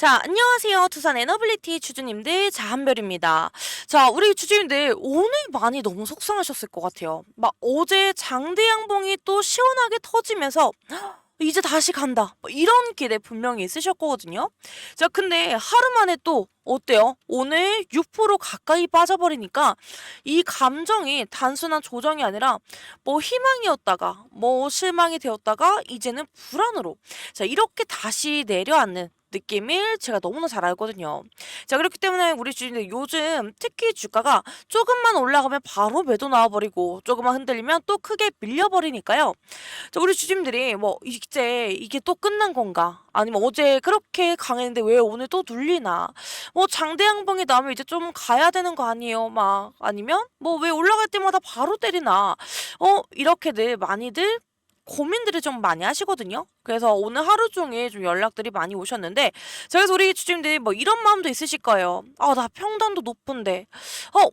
자, 안녕하세요. 투산 에너빌리티 주주님들 자한별입니다. 자, 우리 주주님들 오늘 많이 너무 속상하셨을 것 같아요. 막 어제 장대 양봉이 또 시원하게 터지면서 이제 다시 간다. 뭐 이런 기대 분명히 있으실 거거든요. 자, 근데 하루 만에 또 어때요? 오늘 6% 가까이 빠져버리니까 이 감정이 단순한 조정이 아니라 뭐 희망이었다가 뭐 실망이 되었다가 이제는 불안으로 자, 이렇게 다시 내려앉는 느낌을 제가 너무나 잘 알거든요. 자, 그렇기 때문에 우리 주인들 요즘 특히 주가가 조금만 올라가면 바로 매도 나와버리고 조금만 흔들리면 또 크게 밀려버리니까요. 자, 우리 주주님들이 뭐 이제 이게 또 끝난 건가? 아니면 어제 그렇게 강했는데 왜 오늘 또 눌리나? 뭐 장대 양봉이 나면 이제 좀 가야 되는 거 아니에요? 막 아니면 뭐 왜 올라갈 때마다 바로 때리나? 이렇게들 많이들 고민들을 좀 많이 하시거든요. 그래서 오늘 하루 종일 좀 연락들이 많이 오셨는데, 자, 그래서 우리 주주님들이 뭐 이런 마음도 있으실 거예요. 아, 나 평단도 높은데,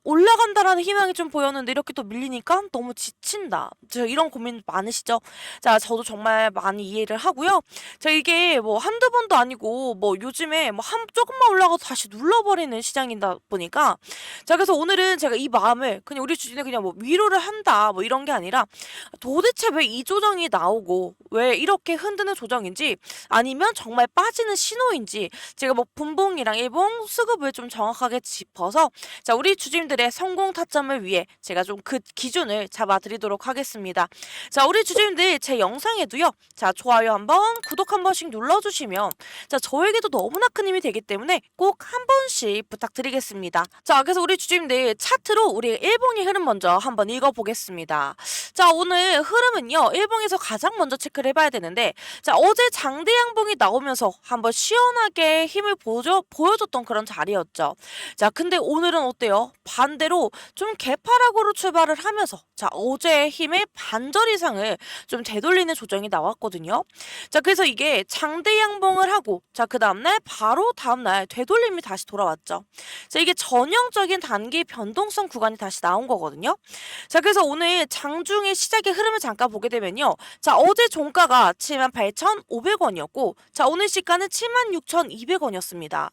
올라간다라는 희망이 좀 보였는데 이렇게 또 밀리니까 너무 지친다. 저 이런 고민 많으시죠? 자, 저도 정말 많이 이해를 하고요. 자, 이게 뭐 한두 번도 아니고 뭐 요즘에 뭐 조금만 올라가도 다시 눌러버리는 시장이다 보니까, 자, 그래서 오늘은 제가 이 마음을 그냥 우리 주주님 그냥 뭐 위로를 한다 뭐 이런 게 아니라 도대체 왜 이 조정이 나오고 왜 이렇게 흔드는 조정인지 아니면 정말 빠지는 신호인지 제가 뭐 분봉이랑 일봉 수급을 좀 정확하게 짚어서 자, 우리 주주님들의 성공 타점을 위해 제가 좀 그 기준을 잡아드리도록 하겠습니다. 자, 우리 주주님들 제 영상에도요. 자, 좋아요 한번 구독 한 번씩 눌러주시면 자, 저에게도 너무나 큰 힘이 되기 때문에 꼭 한 번씩 부탁드리겠습니다. 자, 그래서 우리 주주님들 차트로 우리 일봉의 흐름 먼저 한번 읽어보겠습니다. 자, 오늘 흐름은요. 일봉에서 가장 먼저 체크를 해봐야 되는데 자, 어제 장대 양봉이 나오면서 한번 시원하게 힘을 보여줬던 그런 자리였죠. 자, 근데 오늘은 어때요? 반대로 좀 개파락으로 출발을 하면서 자, 어제의 힘의 반절 이상을 좀 되돌리는 조정이 나왔거든요. 자, 그래서 이게 장대 양봉을 하고 자, 그 다음날 바로 다음날 되돌림이 다시 돌아왔죠. 자, 이게 전형적인 단기 변동성 구간이 다시 나온 거거든요. 자, 그래서 오늘 장중의 시작의 흐름을 잠깐 보게 되면요. 자, 어제 종가가 78,500원이었고, 자, 오늘 시가는 76,200원이었습니다.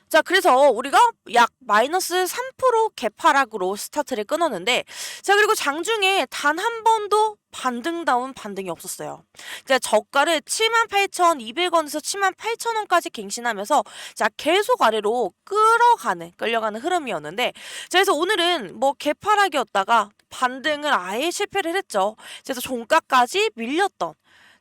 자, 그래서 우리가 약 마이너스 3% 개파락으로 스타트를 끊었는데, 자, 그리고 장중에 단 한 번도 반등다운 반등이 없었어요. 자, 저가를 78,200원에서 78,000원까지 갱신하면서 자, 계속 아래로 끌려가는 흐름이었는데, 자, 그래서 오늘은 뭐 개파락이었다가 반등을 아예 실패를 했죠. 그래서 종가까지 밀렸던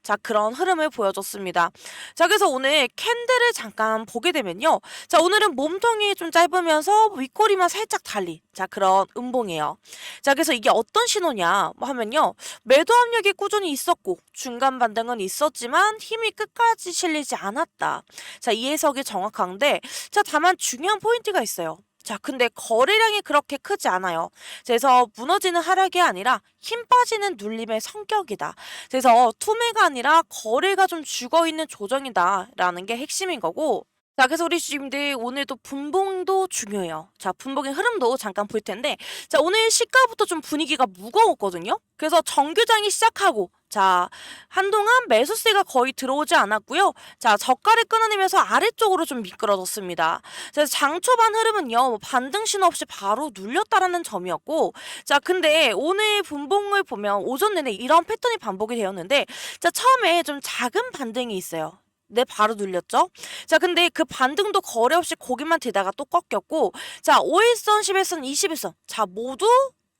자, 그런 흐름을 보여줬습니다. 자, 그래서 오늘 캔들을 잠깐 보게 되면요. 자, 오늘은 몸통이 좀 짧으면서 윗꼬리만 살짝 달린 자, 그런 음봉이에요. 자, 그래서 이게 어떤 신호냐 뭐 하면요. 매도 압력이 꾸준히 있었고 중간 반등은 있었지만 힘이 끝까지 실리지 않았다. 자, 이 해석이 정확한데 자, 다만 중요한 포인트가 있어요. 자, 근데 거래량이 그렇게 크지 않아요. 그래서 무너지는 하락이 아니라 힘 빠지는 눌림의 성격이다. 그래서 투매가 아니라 거래가 좀 죽어있는 조정이다라는 게 핵심인 거고 자, 그래서 우리 주주님들 오늘도 분봉도 중요해요. 자, 분봉의 흐름도 잠깐 볼 텐데 자, 오늘 시가부터 좀 분위기가 무거웠거든요. 그래서 정규장이 시작하고 자, 한동안 매수세가 거의 들어오지 않았고요. 자, 저가를 끊어내면서 아래쪽으로 좀 미끄러졌습니다. 그래서 장 초반 흐름은요. 뭐 반등 신호 없이 바로 눌렸다라는 점이었고 자, 근데 오늘 분봉을 보면 오전 내내 이런 패턴이 반복이 되었는데 자, 처음에 좀 작은 반등이 있어요. 네, 바로 눌렸죠. 자, 근데 그 반등도 거래 없이 고개만 들다가 또 꺾였고 자, 5일선, 10일선, 20일선 자, 모두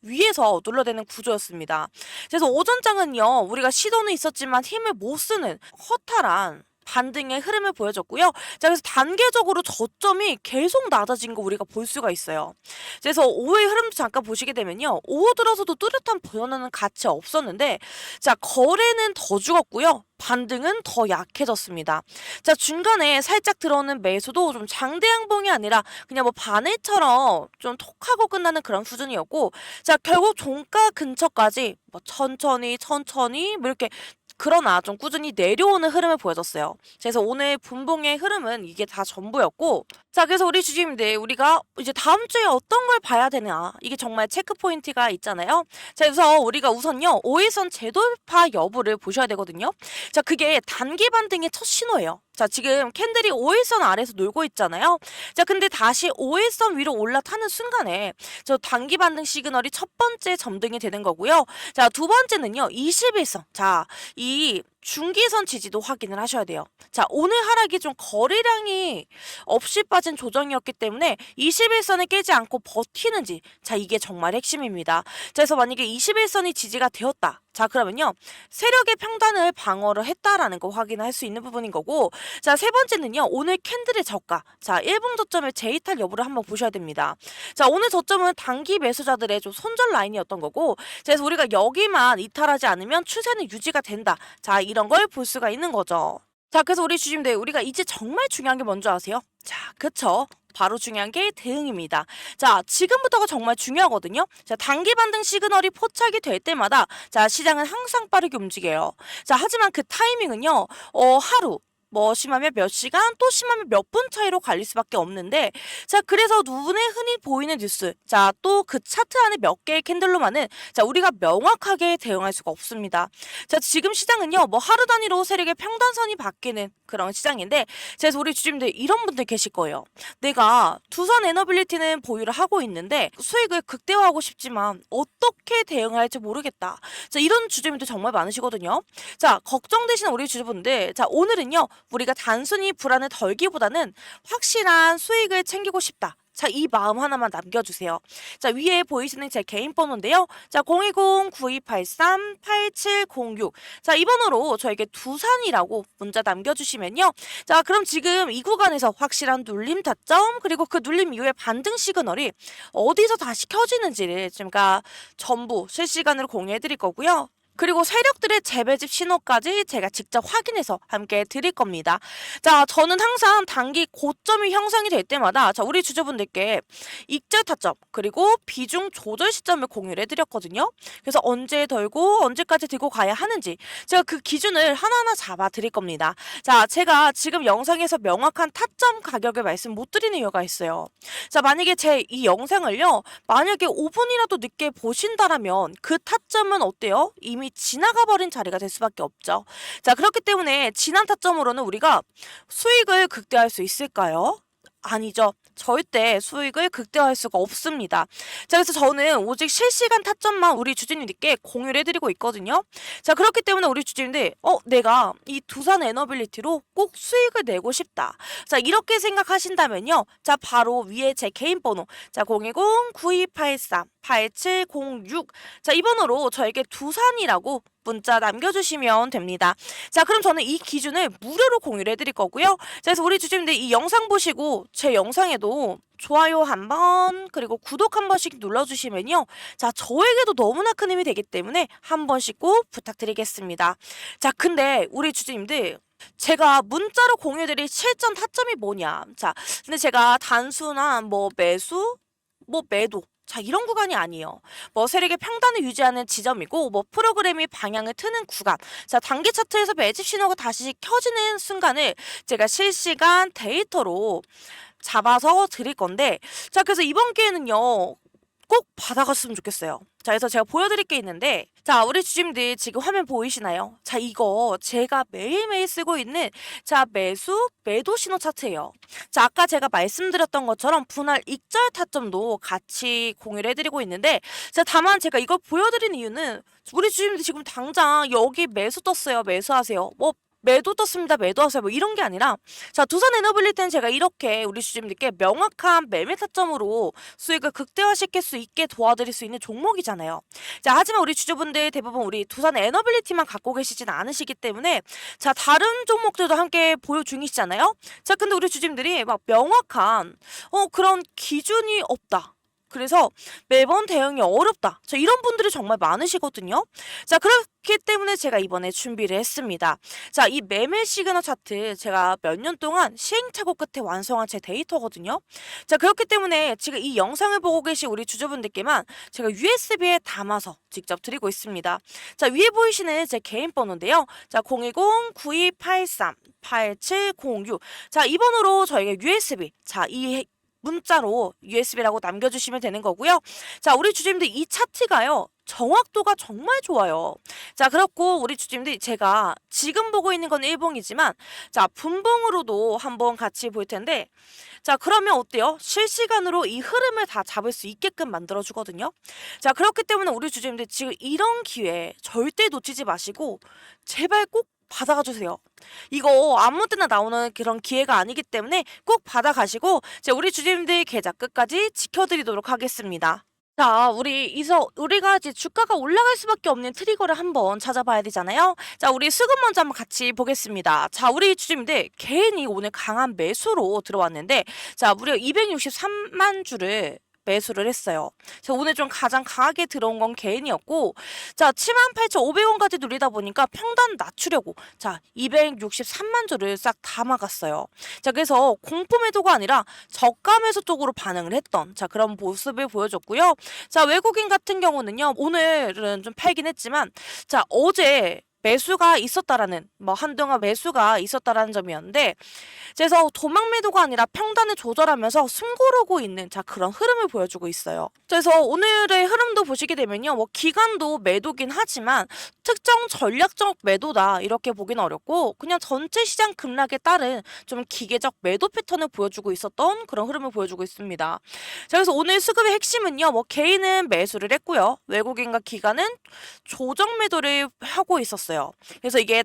위에서 눌러대는 구조였습니다. 그래서 오전장은요, 우리가 시도는 있었지만 힘을 못 쓰는 허탈한 반등의 흐름을 보여줬고요. 자, 그래서 단계적으로 저점이 계속 낮아진 거 우리가 볼 수가 있어요. 그래서 오후의 흐름도 잠깐 보시게 되면요. 오후 들어서도 뚜렷한 변화는 같이 없었는데 자, 거래는 더 죽었고요. 반등은 더 약해졌습니다. 자, 중간에 살짝 들어오는 매수도 좀 장대 양봉이 아니라 그냥 뭐 바늘처럼 좀 톡하고 끝나는 그런 수준이었고 자, 결국 종가 근처까지 뭐 천천히 뭐 이렇게 그러나 좀 꾸준히 내려오는 흐름을 보여줬어요. 그래서 오늘 분봉의 흐름은 이게 다 전부였고, 자, 그래서 우리 주주님들, 우리가 이제 다음 주에 어떤 걸 봐야 되나, 이게 정말 체크 포인트가 있잖아요. 자, 그래서 우리가 우선요, 5일선 재돌파 여부를 보셔야 되거든요. 자, 그게 단기 반등의 첫 신호예요. 자, 지금 캔들이 5일선 아래에서 놀고 있잖아요. 자, 근데 다시 5일선 위로 올라타는 순간에 저 단기 반등 시그널이 첫 번째 점등이 되는 거고요. 자, 두 번째는요, 21선. 자, 이 중기선 지지도 확인을 하셔야 돼요. 자, 오늘 하락이 좀 거래량이 없이 빠진 조정이었기 때문에 21선을 깨지 않고 버티는지, 자, 이게 정말 핵심입니다. 자, 그래서 만약에 21선이 지지가 되었다. 자, 그러면요, 세력의 평단을 방어를 했다라는 거 확인할 수 있는 부분인 거고, 자, 세 번째는요, 오늘 캔들의 저가. 자, 일봉 저점을 재이탈 여부를 한번 보셔야 됩니다. 자, 오늘 저점은 단기 매수자들의 좀 손절 라인이었던 거고, 자, 그래서 우리가 여기만 이탈하지 않으면 추세는 유지가 된다. 자, 이런 걸 볼 수가 있는 거죠. 자, 그래서 우리 주주님들, 우리가 이제 정말 중요한 게 뭔지 아세요? 자, 그쵸? 바로 중요한 게 대응입니다. 자, 지금부터가 정말 중요하거든요. 자, 단기 반등 시그널이 포착이 될 때마다, 자, 시장은 항상 빠르게 움직여요. 자, 하지만 그 타이밍은요, 하루, 뭐 심하면 몇 시간, 또 심하면 몇 분 차이로 갈릴 수밖에 없는데, 자, 그래서 눈에 흔히 보이는 뉴스, 자, 또 그 차트 안에 몇 개의 캔들로만은, 자, 우리가 명확하게 대응할 수가 없습니다. 자, 지금 시장은요, 뭐 하루 단위로 세력의 평단선이 바뀌는 그런 시장인데, 그래서 우리 주주님들 이런 분들 계실 거예요. 내가 두산 에너빌리티는 보유를 하고 있는데 수익을 극대화하고 싶지만 어떻게 대응할지 모르겠다. 자, 이런 주주님들 정말 많으시거든요. 자, 걱정되시는 우리 주주분들, 자, 오늘은요, 우리가 단순히 불안을 덜기보다는 확실한 수익을 챙기고 싶다. 자, 이 마음 하나만 남겨주세요. 자, 위에 보이시는 제 개인 번호인데요. 자, 010-9283-8706. 자, 이 번호로 저에게 두산이라고 문자 남겨주시면요. 자, 그럼 지금 이 구간에서 확실한 눌림 타점, 그리고 그 눌림 이후에 반등 시그널이 어디서 다시 켜지는지를 제가 전부 실시간으로 공유해드릴 거고요. 그리고 세력들의 재배집 신호까지 제가 직접 확인해서 함께 드릴 겁니다. 자, 저는 항상 단기 고점이 형성이 될 때마다, 자, 우리 주주분들께 익절 타점, 그리고 비중 조절 시점을 공유를 해드렸거든요. 그래서 언제 들고 언제까지 들고 가야 하는지 제가 그 기준을 하나하나 잡아 드릴 겁니다. 자, 제가 지금 영상에서 명확한 타점 가격을 말씀 못 드리는 이유가 있어요. 자, 만약에 제 이 영상을요, 만약에 5분이라도 늦게 보신다라면 그 타점은 어때요? 이미 지나가 버린 자리가 될 수밖에 없죠. 자, 그렇기 때문에 지난 타점으로는 우리가 수익을 극대화할 수 있을까요? 아니죠. 절대 수익을 극대화할 수가 없습니다. 자, 그래서 저는 오직 실시간 타점만 우리 주주님들께 공유를 해드리고 있거든요. 자, 그렇기 때문에 우리 주주님들, 내가 이 두산 에너빌리티로 꼭 수익을 내고 싶다. 자, 이렇게 생각하신다면요. 자, 바로 위에 제 개인 번호, 자, 010-9283-8706. 자, 이 번호로 저에게 두산이라고 문자 남겨주시면 됩니다. 자, 그럼 저는 이 기준을 무료로 공유를 해드릴 거고요. 자, 그래서 우리 주주님들 이 영상 보시고 제 영상에도 좋아요 한번, 그리고 구독 한 번씩 눌러주시면요. 자, 저에게도 너무나 큰 힘이 되기 때문에 한 번씩 꼭 부탁드리겠습니다. 자, 근데 우리 주주님들, 제가 문자로 공유드릴 실전 타점이 뭐냐. 자, 근데 제가 단순한 뭐 매수, 뭐 매도, 자, 이런 구간이 아니에요. 뭐 세력의 평단을 유지하는 지점이고, 뭐 프로그램이 방향을 트는 구간. 자, 단기 차트에서 매집 신호가 다시 켜지는 순간을 제가 실시간 데이터로 잡아서 드릴 건데, 자, 그래서 이번 기회는요, 꼭 받아갔으면 좋겠어요. 자, 그래서 제가 보여드릴 게 있는데, 자, 우리 주주님들 지금 화면 보이시나요? 자, 이거 제가 매일매일 쓰고 있는, 자, 매수, 매도 신호 차트예요. 자, 아까 제가 말씀드렸던 것처럼 분할 익절 타점도 같이 공유를 해드리고 있는데, 자, 다만 제가 이걸 보여드리는 이유는 우리 주주님들 지금 당장 여기 매수 떴어요. 매수하세요. 뭐 매도 떴습니다. 매도하세요. 뭐 이런 게 아니라, 자, 두산 에너빌리티는 제가 이렇게 우리 주주님들께 명확한 매매 타점으로 수익을 극대화시킬 수 있게 도와드릴 수 있는 종목이잖아요. 자, 하지만 우리 주주분들 대부분 우리 두산 에너빌리티만 갖고 계시진 않으시기 때문에, 자, 다른 종목들도 함께 보유 중이시잖아요. 자, 근데 우리 주주님들이 막 명확한 그런 기준이 없다. 그래서 매번 대응이 어렵다. 자, 이런 분들이 정말 많으시거든요. 자, 그렇기 때문에 제가 이번에 준비를 했습니다. 자, 이 매매 시그널 차트 제가 몇 년 동안 시행착오 끝에 완성한 제 데이터거든요. 자, 그렇기 때문에 지금 이 영상을 보고 계신 우리 주주분들께만 제가 USB에 담아서 직접 드리고 있습니다. 자, 위에 보이시는 제 개인 번호인데요. 자, 010-9283-8706. 자, 이 번호로 저희가 USB, 자, 이 문자로 USB라고 남겨주시면 되는 거고요. 자, 우리 주주님들 이 차트가요. 정확도가 정말 좋아요. 자, 그렇고 우리 주주님들 제가 지금 보고 있는 건 일봉이지만 자, 분봉으로도 한번 같이 볼 텐데 자, 그러면 어때요? 실시간으로 이 흐름을 다 잡을 수 있게끔 만들어주거든요. 자, 그렇기 때문에 우리 주주님들 지금 이런 기회 절대 놓치지 마시고 제발 꼭 받아가 주세요. 이거 아무 때나 나오는 그런 기회가 아니기 때문에 꼭 받아가시고 우리 주주님들 계좌 끝까지 지켜드리도록 하겠습니다. 자, 우리가 이제 주가가 올라갈 수밖에 없는 트리거를 한번 찾아봐야 되잖아요. 자, 우리 수급 먼저 한번 같이 보겠습니다. 자, 우리 주주님들 개인이 오늘 강한 매수로 들어왔는데 자, 무려 263만 주를 매수를 했어요. 자, 오늘 좀 가장 강하게 들어온 건 개인이었고 자, 78,500원까지 누리다 보니까 평단 낮추려고 자, 263만 주를 싹 다 막았어요. 자, 그래서 공포 매도가 아니라 저가 매수 쪽으로 반응을 했던 자, 그런 모습을 보여줬고요. 자, 외국인 같은 경우는요. 오늘은 좀 팔긴 했지만 자, 어제 매수가 있었다라는 한동안 매수가 있었다라는 점이었는데 그래서 도망 매도가 아니라 평단을 조절하면서 숨고르고 있는 자, 그런 흐름을 보여주고 있어요. 그래서 오늘의 흐름도 보시게 되면요. 기간도 매도긴 하지만 특정 전략적 매도다 이렇게 보기는 어렵고 그냥 전체 시장 급락에 따른 좀 기계적 매도 패턴을 보여주고 있었던 그런 흐름을 보여주고 있습니다. 자, 그래서 오늘 수급의 핵심은요. 개인은 매수를 했고요. 외국인과 기관은 조정 매도를 하고 있었어요. 그래서 이게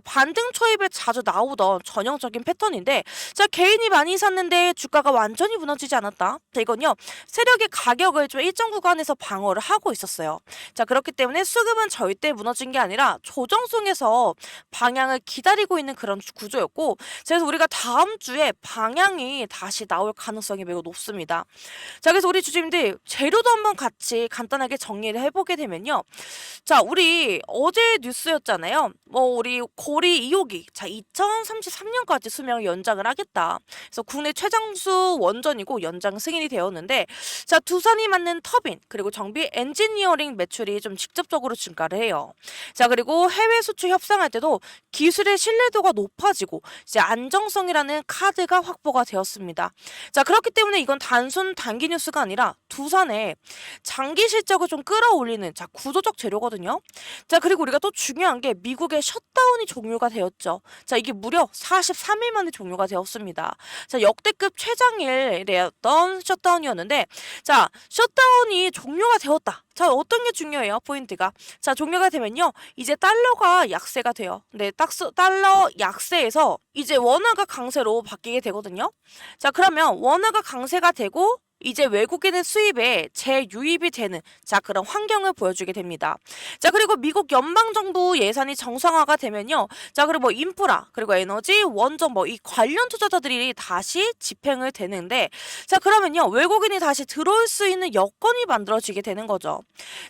반등 초입에 자주 나오던 전형적인 패턴인데 자, 개인이 많이 샀는데 주가가 완전히 무너지지 않았다. 자, 이건요. 세력의 가격을 좀 일정 구간에서 방어를 하고 있었어요. 자, 그렇기 때문에 수급은 절대 무너진 게 아니라 조정성에서 방향을 기다리고 있는 그런 구조였고 그래서 우리가 다음 주에 방향이 다시 나올 가능성이 매우 높습니다. 자, 그래서 우리 주주님들 재료도 한번 같이 간단하게 정리를 해보게 되면요. 자, 우리 어제 뉴스였잖아요. 우리 고리 2호기 자, 2033년까지 수명을 연장을 하겠다. 그래서 국내 최장수 원전이고 연장 승인이 되었는데 자, 두산이 만든 터빈 그리고 정비 엔지니어링 매출이 좀 직접적으로 증가를 해요. 자, 그리고 해외 수출 협상할 때도 기술의 신뢰도가 높아지고 이제 안정성이라는 카드가 확보가 되었습니다. 자, 그렇기 때문에 이건 단순 단기 뉴스가 아니라 두산의 장기 실적을 좀 끌어올리는 자, 구조적 재료거든요. 자, 그리고 우리가 또 중요한 게 미국의 셧다운이 종료가 되었죠. 자, 이게 무려 43일 만에 종료가 되었습니다. 자, 역대급 최장일이었던 셧다운이었는데 자, 셧다운이 종료가 되었다. 자, 어떤 게 중요해요? 포인트가. 자, 종료가 되면요. 이제 달러가 약세가 돼요. 네, 달러 약세에서 이제 원화가 강세로 바뀌게 되거든요. 자, 그러면 원화가 강세가 되고 이제 외국인의 수입에 재유입이 되는 자, 그런 환경을 보여주게 됩니다. 자, 그리고 미국 연방정부 예산이 정상화가 되면요. 자, 그리고 인프라 그리고 에너지 원전 이 관련 투자자들이 다시 집행을 되는데 자, 그러면요. 외국인이 다시 들어올 수 있는 여건이 만들어지게 되는 거죠.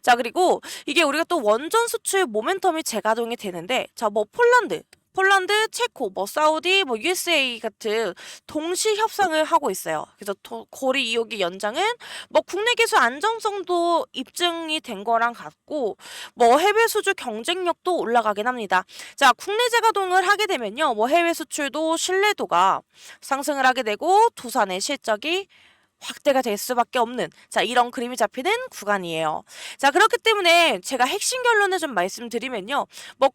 자, 그리고 이게 우리가 또 원전 수출 모멘텀이 재가동이 되는데 자, 폴란드, 체코, 사우디, USA 같은 동시 협상을 하고 있어요. 그래서 고리 2호기 연장은 국내 기술 안정성도 입증이 된 거랑 같고 해외 수주 경쟁력도 올라가긴 합니다. 자, 국내 재가동을 하게 되면요. 해외 수출도 신뢰도가 상승을 하게 되고 두산의 실적이 확대가 될 수밖에 없는 자, 이런 그림이 잡히는 구간이에요. 자, 그렇기 때문에 제가 핵심 결론을 좀 말씀드리면요.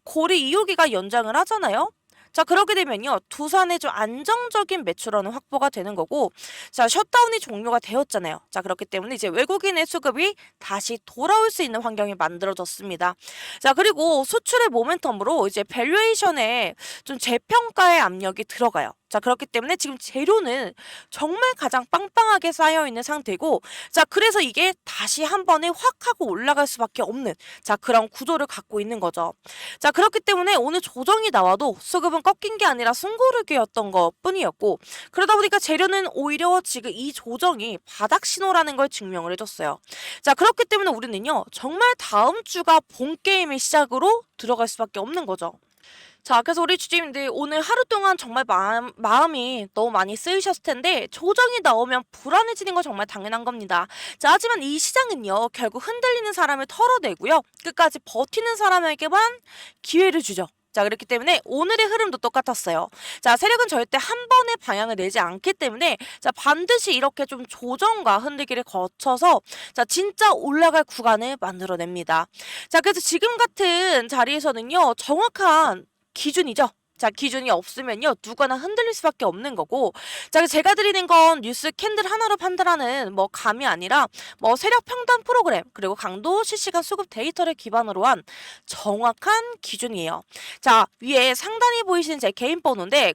고리 2호기가 연장을 하잖아요. 자, 그렇게 되면요. 두산의 좀 안정적인 매출원은 확보가 되는 거고 자, 셧다운이 종료가 되었잖아요. 자, 그렇기 때문에 이제 외국인의 수급이 다시 돌아올 수 있는 환경이 만들어졌습니다. 자, 그리고 수출의 모멘텀으로 이제 밸류에이션에 좀 재평가의 압력이 들어가요. 자, 그렇기 때문에 지금 재료는 정말 가장 빵빵하게 쌓여 있는 상태고, 자, 그래서 이게 다시 한 번에 확 하고 올라갈 수밖에 없는, 자, 그런 구조를 갖고 있는 거죠. 자, 그렇기 때문에 오늘 조정이 나와도 수급은 꺾인 게 아니라 숨고르기였던 것 뿐이었고, 그러다 보니까 재료는 오히려 지금 이 조정이 바닥 신호라는 걸 증명을 해줬어요. 자, 그렇기 때문에 우리는요, 정말 다음 주가 본 게임의 시작으로 들어갈 수밖에 없는 거죠. 자, 그래서 우리 주주님들 오늘 하루 동안 정말 마음이 너무 많이 쓰이셨을 텐데, 조정이 나오면 불안해지는 거 정말 당연한 겁니다. 자, 하지만 이 시장은요, 결국 흔들리는 사람을 털어내고요, 끝까지 버티는 사람에게만 기회를 주죠. 자, 그렇기 때문에 오늘의 흐름도 똑같았어요. 자, 세력은 절대 한 번의 방향을 내지 않기 때문에, 자, 반드시 이렇게 좀 조정과 흔들기를 거쳐서, 자, 진짜 올라갈 구간을 만들어냅니다. 자, 그래서 지금 같은 자리에서는요, 정확한 기준이죠. 자, 기준이 없으면요, 누구나 흔들릴 수밖에 없는 거고, 자, 제가 드리는 건 뉴스 캔들 하나로 판단하는 뭐 감이 아니라 뭐 세력 평단 프로그램, 그리고 강도 실시간 수급 데이터를 기반으로 한 정확한 기준이에요. 자, 위에 상단에 보이시는 제 개인 번호인데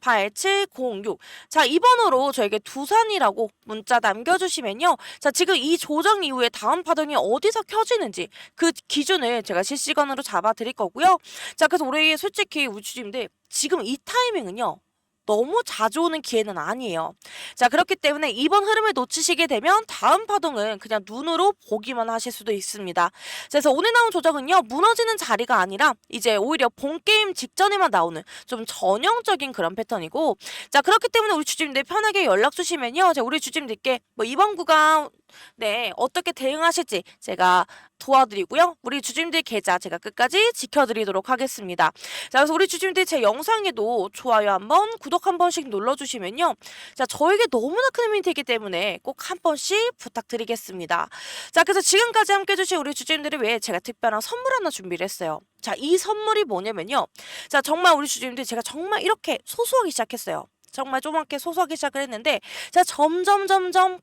010-9284-8706. 자, 이 번호로 저에게 두산이라고 문자 남겨주시면요, 자, 지금 이 조정 이후에 다음 파동이 어디서 켜지는지 그 기준을 제가 실시간으로 잡아 드릴 거고요. 자, 그래서 우리 솔직히 우리 주주님들 지금 이 타이밍은요, 너무 자주 오는 기회는 아니에요. 자, 그렇기 때문에 이번 흐름을 놓치시게 되면 다음 파동은 그냥 눈으로 보기만 하실 수도 있습니다. 그래서 오늘 나온 조정은요, 무너지는 자리가 아니라 이제 오히려 본 게임 직전에만 나오는 좀 전형적인 그런 패턴이고, 자, 그렇기 때문에 우리 주주님들 편하게 연락 주시면요, 우리 주주님들께 뭐 이번 구간 네, 어떻게 대응하실지 제가 도와드리고요, 우리 주주님들 계좌 제가 끝까지 지켜드리도록 하겠습니다. 자, 그래서 우리 주주님들 제 영상에도 좋아요 한번, 구독 한 번씩 눌러주시면요, 자, 저에게 너무나 큰 힘이 되기 때문에 꼭 한 번씩 부탁드리겠습니다. 자, 그래서 지금까지 함께 해주신 우리 주주님들을 위해 제가 특별한 선물 하나 준비를 했어요. 자, 이 선물이 뭐냐면요, 자, 정말 우리 주주님들 제가 정말 이렇게 소소하게 시작했어요. 정말 조그맣게 소소하게 시작을 했는데, 자, 점점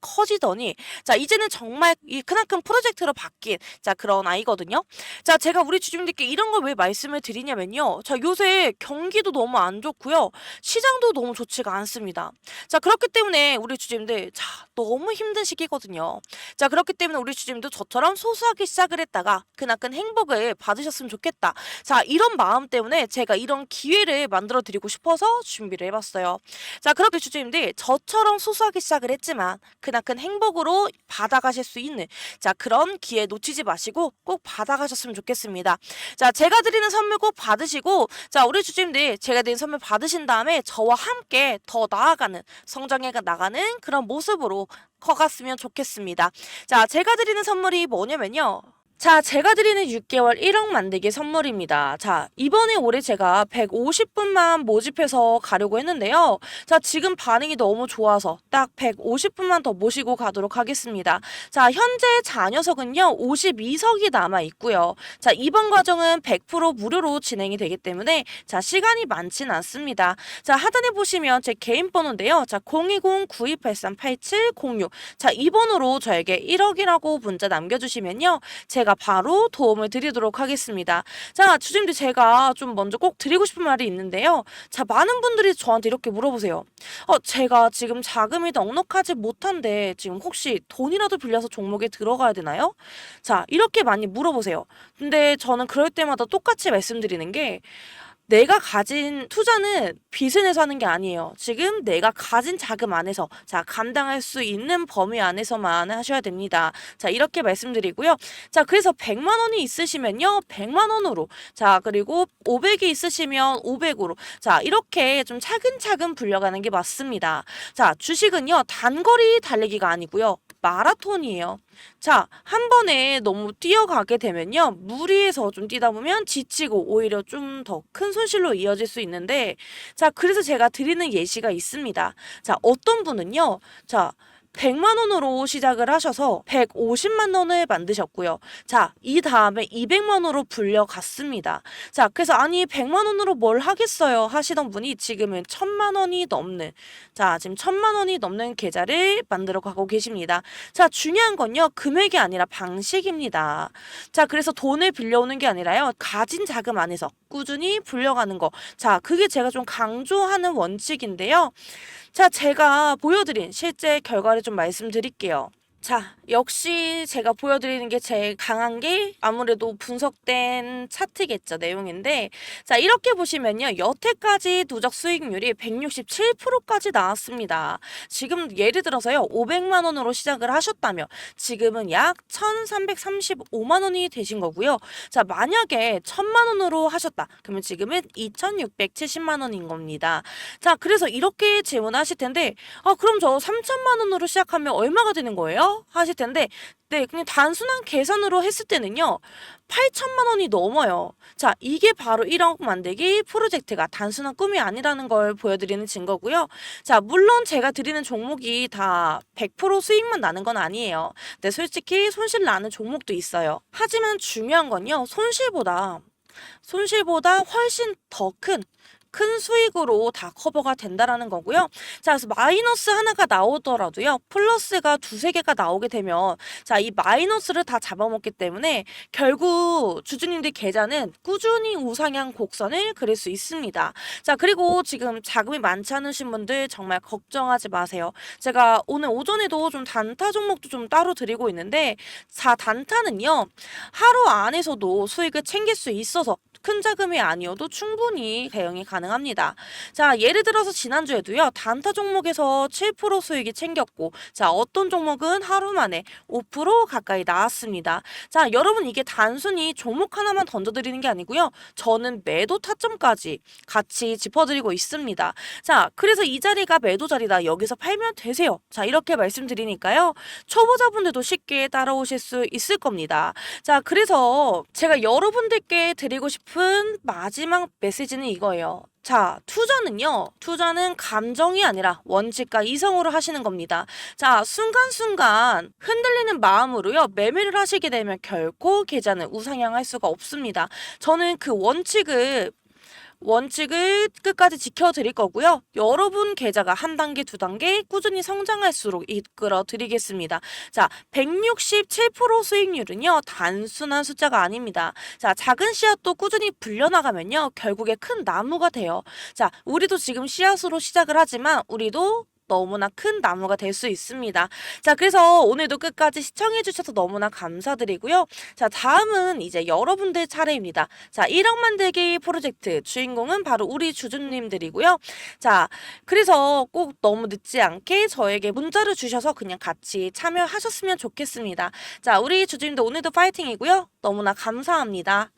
커지더니, 자, 이제는 정말 이 크나큰 프로젝트로 바뀐, 자, 그런 아이거든요. 자, 제가 우리 주주님들께 이런 걸 왜 말씀을 드리냐면요, 자, 요새 경기도 너무 안 좋고요, 시장도 너무 좋지가 않습니다. 자, 그렇기 때문에 우리 주주님들, 자, 너무 힘든 시기거든요. 자, 그렇기 때문에 우리 주주님도 저처럼 소소하게 시작을 했다가 크나큰 행복을 받으셨으면 좋겠다. 자, 이런 마음 때문에 제가 이런 기회를 만들어 드리고 싶어서 준비를 해봤어요. 자, 그렇게 주주님들 저처럼 소소하게 시작을 했지만 크나큰 행복으로 받아가실 수 있는, 자, 그런 기회 놓치지 마시고 꼭 받아가셨으면 좋겠습니다. 자, 제가 드리는 선물 꼭 받으시고, 자, 우리 주주님들 제가 드린 선물 받으신 다음에 저와 함께 더 나아가는, 성장해 나가는 그런 모습으로 커갔으면 좋겠습니다. 자, 제가 드리는 선물이 뭐냐면요, 자, 제가 드리는 6개월 1억 만들기 선물입니다. 자, 이번에 올해 제가 150분만 모집해서 가려고 했는데요, 자, 지금 반응이 너무 좋아서 딱 150분만 더 모시고 가도록 하겠습니다. 자, 현재 자녀석은요, 52석이 남아 있고요. 자, 이번 과정은 100% 무료로 진행이 되기 때문에, 자, 시간이 많진 않습니다. 자, 하단에 보시면 제 개인 번호인데요, 자, 020-9283-8706. 자, 이 번호로 저에게 1억이라고 문자 남겨주시면요, 제가 바로 도움을 드리도록 하겠습니다. 자, 주주님들 제가 좀 먼저 꼭 드리고 싶은 말이 있는데요. 자, 많은 분들이 저한테 이렇게 물어보세요. 제가 지금 자금이 넉넉하지 못한데 지금 혹시 돈이라도 빌려서 종목에 들어가야 되나요? 자, 이렇게 많이 물어보세요. 근데 저는 그럴 때마다 똑같이 말씀드리는 게, 내가 가진 투자는 빚을 내서 하는 게 아니에요. 지금 내가 가진 자금 안에서, 자, 감당할 수 있는 범위 안에서만 하셔야 됩니다. 자, 이렇게 말씀드리고요. 자, 그래서 100만 원이 있으시면요, 100만 원으로, 자, 그리고 500이 있으시면 500으로, 자, 이렇게 좀 차근차근 불려가는 게 맞습니다. 자, 주식은요, 단거리 달리기가 아니고요, 마라톤이에요. 자, 한 번에 너무 뛰어가게 되면요, 무리해서 좀 뛰다 보면 지치고 오히려 좀 더 큰 손실로 이어질 수 있는데, 자, 그래서 제가 드리는 예시가 있습니다. 자, 어떤 분은요, 자, 100만 원으로 시작을 하셔서 150만 원을 만드셨고요. 자, 이 다음에 200만 원으로 불려갔습니다. 자, 그래서 아니 100만 원으로 뭘 하겠어요 하시던 분이 지금은 1000만 원이 넘는, 자, 지금 1000만 원이 넘는 계좌를 만들어 가고 계십니다. 자, 중요한 건요, 금액이 아니라 방식입니다. 자, 그래서 돈을 빌려오는 게 아니라요, 가진 자금 안에서 꾸준히 불려가는 거. 자, 그게 제가 좀 강조하는 원칙인데요. 자, 제가 보여드린 실제 결과를 좀 말씀드릴게요. 자, 역시 제가 보여드리는 게 제일 강한 게 아무래도 분석된 차트겠죠, 내용인데. 자, 이렇게 보시면요, 여태까지 누적 수익률이 167%까지 나왔습니다. 지금 예를 들어서요, 500만 원으로 시작을 하셨다면 지금은 약 1335만 원이 되신 거고요. 자, 만약에 1000만 원으로 하셨다. 그러면 지금은 2670만 원인 겁니다. 자, 그래서 이렇게 질문하실 텐데, 아, 그럼 저 3천만 원으로 시작하면 얼마가 되는 거예요? 하실 텐데, 네, 그냥 단순한 계산으로 했을 때는요, 8천만 원이 넘어요. 자, 이게 바로 1억 만들기 프로젝트가 단순한 꿈이 아니라는 걸 보여드리는 증거고요. 자, 물론 제가 드리는 종목이 다 100% 수익만 나는 건 아니에요. 근데 솔직히 손실 나는 종목도 있어요. 하지만 중요한 건요, 손실보다 훨씬 더 큰 수익으로 다 커버가 된다라는 거고요. 자, 그래서 마이너스 하나가 나오더라도요, 플러스가 두세 개가 나오게 되면, 자, 이 마이너스를 다 잡아먹기 때문에 결국 주주님들 계좌는 꾸준히 우상향 곡선을 그릴 수 있습니다. 자, 그리고 지금 자금이 많지 않으신 분들 정말 걱정하지 마세요. 제가 오늘 오전에도 좀 단타 종목도 좀 따로 드리고 있는데, 자, 단타는요, 하루 안에서도 수익을 챙길 수 있어서 큰 자금이 아니어도 충분히 대응이 가능합니다. 자, 예를 들어서 지난주에도요, 단타 종목에서 7% 수익이 챙겼고, 자, 어떤 종목은 하루 만에 5% 가까이 나왔습니다. 자, 여러분, 이게 단순히 종목 하나만 던져드리는 게 아니고요, 저는 매도 타점까지 같이 짚어드리고 있습니다. 자, 그래서 이 자리가 매도 자리다, 여기서 팔면 되세요. 자, 이렇게 말씀드리니까요, 초보자분들도 쉽게 따라오실 수 있을 겁니다. 자, 그래서 제가 여러분들께 드리고 싶은 마지막 메시지는 이거예요. 자, 투자는 감정이 아니라 원칙과 이성으로 하시는 겁니다. 자, 순간순간 흔들리는 마음으로요, 매매를 하시게 되면 결코 계좌는 우상향할 수가 없습니다. 저는 그 원칙을 끝까지 지켜드릴 거고요. 여러분 계좌가 한 단계, 두 단계 꾸준히 성장할수록 이끌어 드리겠습니다. 자, 167% 수익률은요, 단순한 숫자가 아닙니다. 자, 작은 씨앗도 꾸준히 불려나가면요, 결국에 큰 나무가 돼요. 자, 우리도 지금 씨앗으로 시작을 하지만 우리도 너무나 큰 나무가 될 수 있습니다. 자, 그래서 오늘도 끝까지 시청해주셔서 너무나 감사드리고요. 자, 다음은 이제 여러분들 차례입니다. 자, 1억 만들기 프로젝트 주인공은 바로 우리 주주님들이고요. 자, 그래서 꼭 너무 늦지 않게 저에게 문자를 주셔서 그냥 같이 참여하셨으면 좋겠습니다. 자, 우리 주주님들 오늘도 파이팅이고요. 너무나 감사합니다.